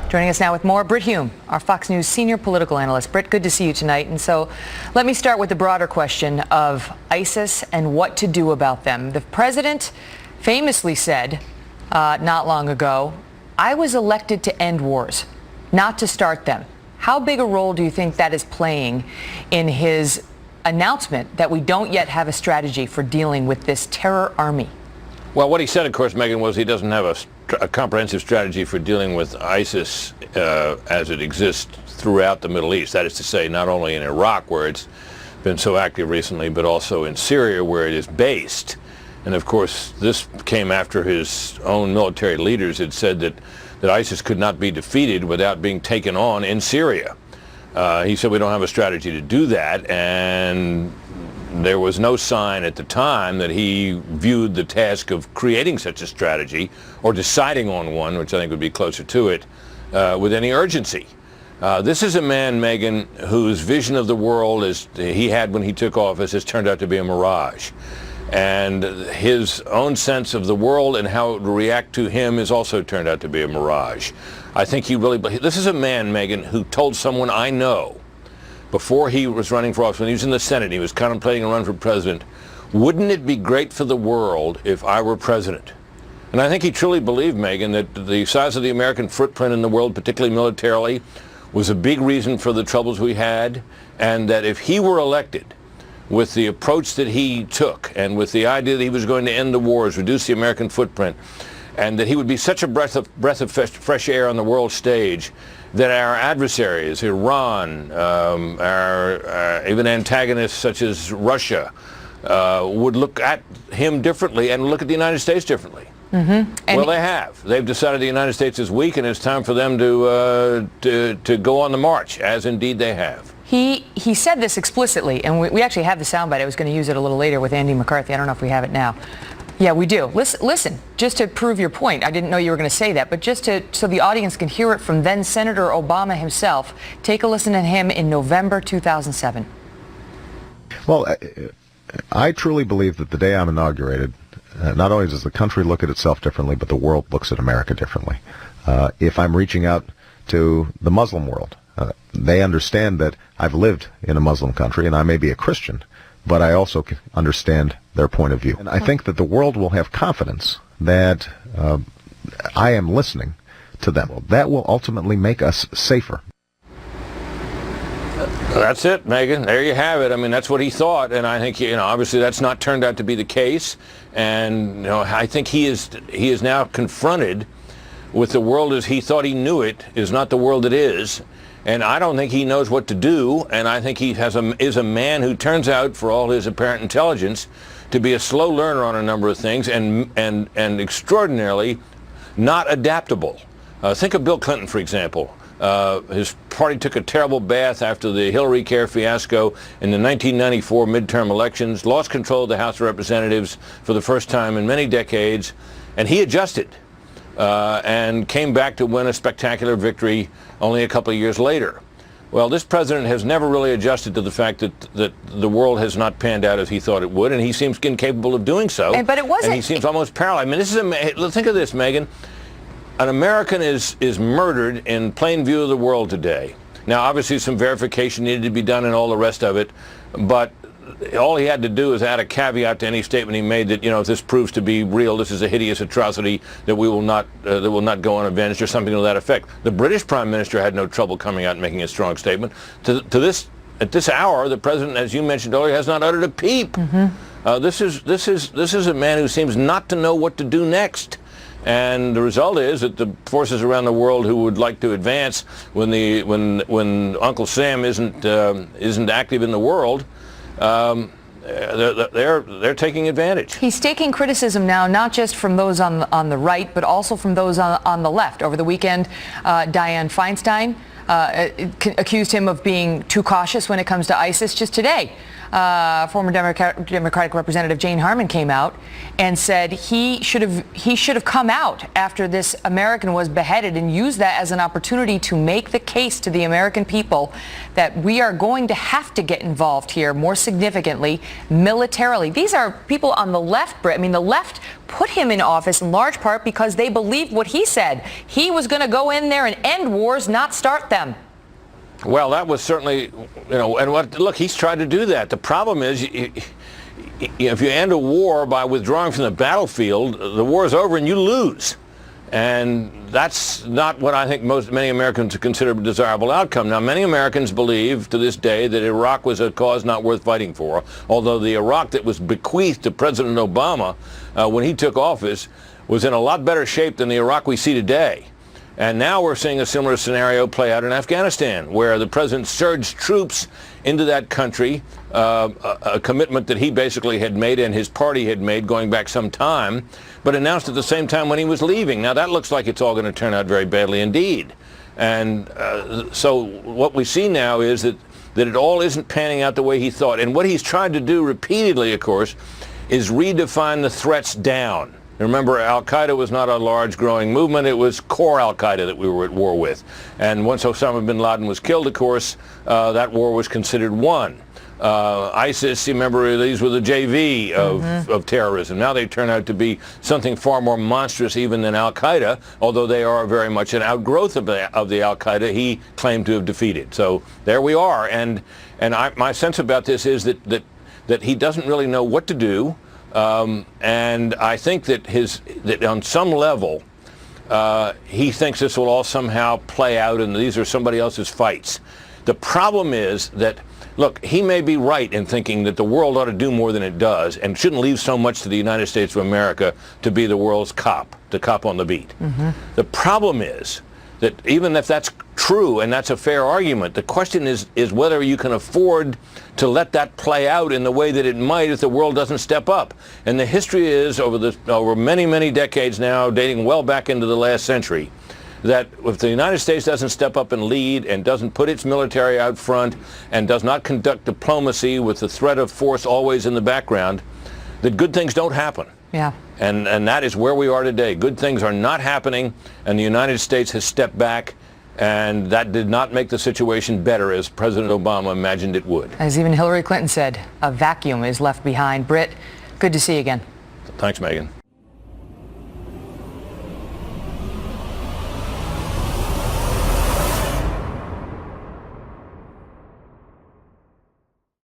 Joining us now with more, Brit Hume, our Fox News senior political analyst. Brit, good to see you tonight. And so let me start with the broader question of ISIS and what to do about them. The president famously said not long ago, I was elected to end wars, not to start them. How big a role do you think that is playing in his announcement that we don't yet have a strategy for dealing with this terror army? Well, what he said, of course, Megyn, was he doesn't have a comprehensive strategy for dealing with ISIS as it exists throughout the Middle East. That is to say, not only in Iraq, where it's been so active recently, but also in Syria, where it is based. And of course, this came after his own military leaders had said that ISIS could not be defeated without being taken on in Syria. He said we don't have a strategy to do that, and there was no sign at the time that he viewed the task of creating such a strategy or deciding on one, which I think would be closer to it, with any urgency. This is a man, Megyn, whose vision of the world as he had when he took office has turned out to be a mirage. And his own sense of the world and how it would react to him has also turned out to be a mirage. I think this is a man, Megyn, who told someone I know before he was running for office, when he was in the Senate, he was contemplating a run for president, wouldn't it be great for the world if I were president? And I think he truly believed, Megyn, that the size of the American footprint in the world, particularly militarily, was a big reason for the troubles we had, and that if he were elected, with the approach that he took and with the idea that he was going to end the wars, reduce the American footprint, and that he would be such a breath of fresh air on the world stage that our adversaries, Iran, our even antagonists such as Russia, would look at him differently and look at the United States differently. Mm-hmm. Well, they have. They've decided the United States is weak, and it's time for them to go on the march, as indeed they have. He said this explicitly, and we actually have the soundbite. I was going to use it a little later with Andy McCarthy. I don't know if we have it now. Yeah, we do. Listen, just to prove your point. I didn't know you were going to say that, but just so the audience can hear it from then Senator Obama himself. Take a listen to him in November 2007. Well, I truly believe that the day I'm inaugurated, not only does the country look at itself differently, but the world looks at America differently. If I'm reaching out to the Muslim world, they understand that I've lived in a Muslim country, and I may be a Christian, but I also understand their point of view. And I think that the world will have confidence that I am listening to them. That will ultimately make us safer. That's it, Megyn. There you have it. I mean, that's what he thought, and I think, obviously that's not turned out to be the case. And, I think he is now confronted with the world as he thought he knew it is not the world it is. And I don't think he knows what to do, and I think he is a man who turns out, for all his apparent intelligence, to be a slow learner on a number of things and extraordinarily not adaptable. Think of Bill Clinton, for example. His party took a terrible bath after the Hillary Care fiasco in the 1994 midterm elections, lost control of the House of Representatives for the first time in many decades, and he adjusted. And came back to win a spectacular victory only a couple of years later. Well, this president has never really adjusted to the fact that the world has not panned out as he thought it would, and he seems incapable of doing so. But it wasn't. And he seems almost paralyzed. I mean, think of this, Megyn. An American is murdered in plain view of the world today. Now, obviously, some verification needed to be done and all the rest of it, but all he had to do is add a caveat to any statement he made that, if this proves to be real, this is a hideous atrocity that will not go unavenged, or something to that effect. The British Prime Minister had no trouble coming out and making a strong statement. At this hour, the president, as you mentioned earlier, has not uttered a peep. Mm-hmm. This is a man who seems not to know what to do next. And the result is that the forces around the world who would like to advance when Uncle Sam isn't active in the world, they're taking advantage. He's taking criticism now, not just from those on the right, but also from those on the left. Over the weekend, Dianne Feinstein accused him of being too cautious when it comes to ISIS. Just today, former Democratic Representative Jane Harman came out and said he should have come out after this American was beheaded and used that as an opportunity to make the case to the American people that we are going to have to get involved here more significantly militarily. These are people on the left, Brit. I mean, the left put him in office in large part because they believed what he said. He was going to go in there and end wars, not start them. Well, that was certainly, look, he's tried to do that. The problem is, if you end a war by withdrawing from the battlefield, the war is over and you lose. And that's not what I think many Americans consider a desirable outcome. Now, many Americans believe to this day that Iraq was a cause not worth fighting for, although the Iraq that was bequeathed to President Obama when he took office was in a lot better shape than the Iraq we see today. And now we're seeing a similar scenario play out in Afghanistan, where the president surged troops into that country, a commitment that he basically had made and his party had made going back some time, but announced at the same time when he was leaving. Now that looks like it's all going to turn out very badly indeed. And so what we see now is that it all isn't panning out the way he thought. And what he's tried to do repeatedly, of course, is redefine the threats down. Remember, al-Qaeda was not a large growing movement. It was core al-Qaeda that we were at war with. And once Osama bin Laden was killed, of course, that war was considered won. ISIS, you remember, these were the JV of terrorism. Now they turn out to be something far more monstrous even than al-Qaeda, although they are very much an outgrowth of the al-Qaeda he claimed to have defeated. So there we are. And my sense about this is that he doesn't really know what to do. And I think that on some level, he thinks this will all somehow play out and these are somebody else's fights. The problem is that, look, he may be right in thinking that the world ought to do more than it does and shouldn't leave so much to the United States of America to be the world's cop, the cop on the beat. The problem is that even if that's true and that's a fair argument, the question is whether you can afford to let that play out in the way that it might if the world doesn't step up. And the history is over many, many decades now, dating well back into the last century, that if the United States doesn't step up and lead and doesn't put its military out front and does not conduct diplomacy with the threat of force always in the background, that good things don't happen. Yeah. And that is where we are today. Good things are not happening, and the United States has stepped back, and that did not make the situation better as President Obama imagined it would. As even Hillary Clinton said, a vacuum is left behind. Brit, good to see you again. Thanks, Megan.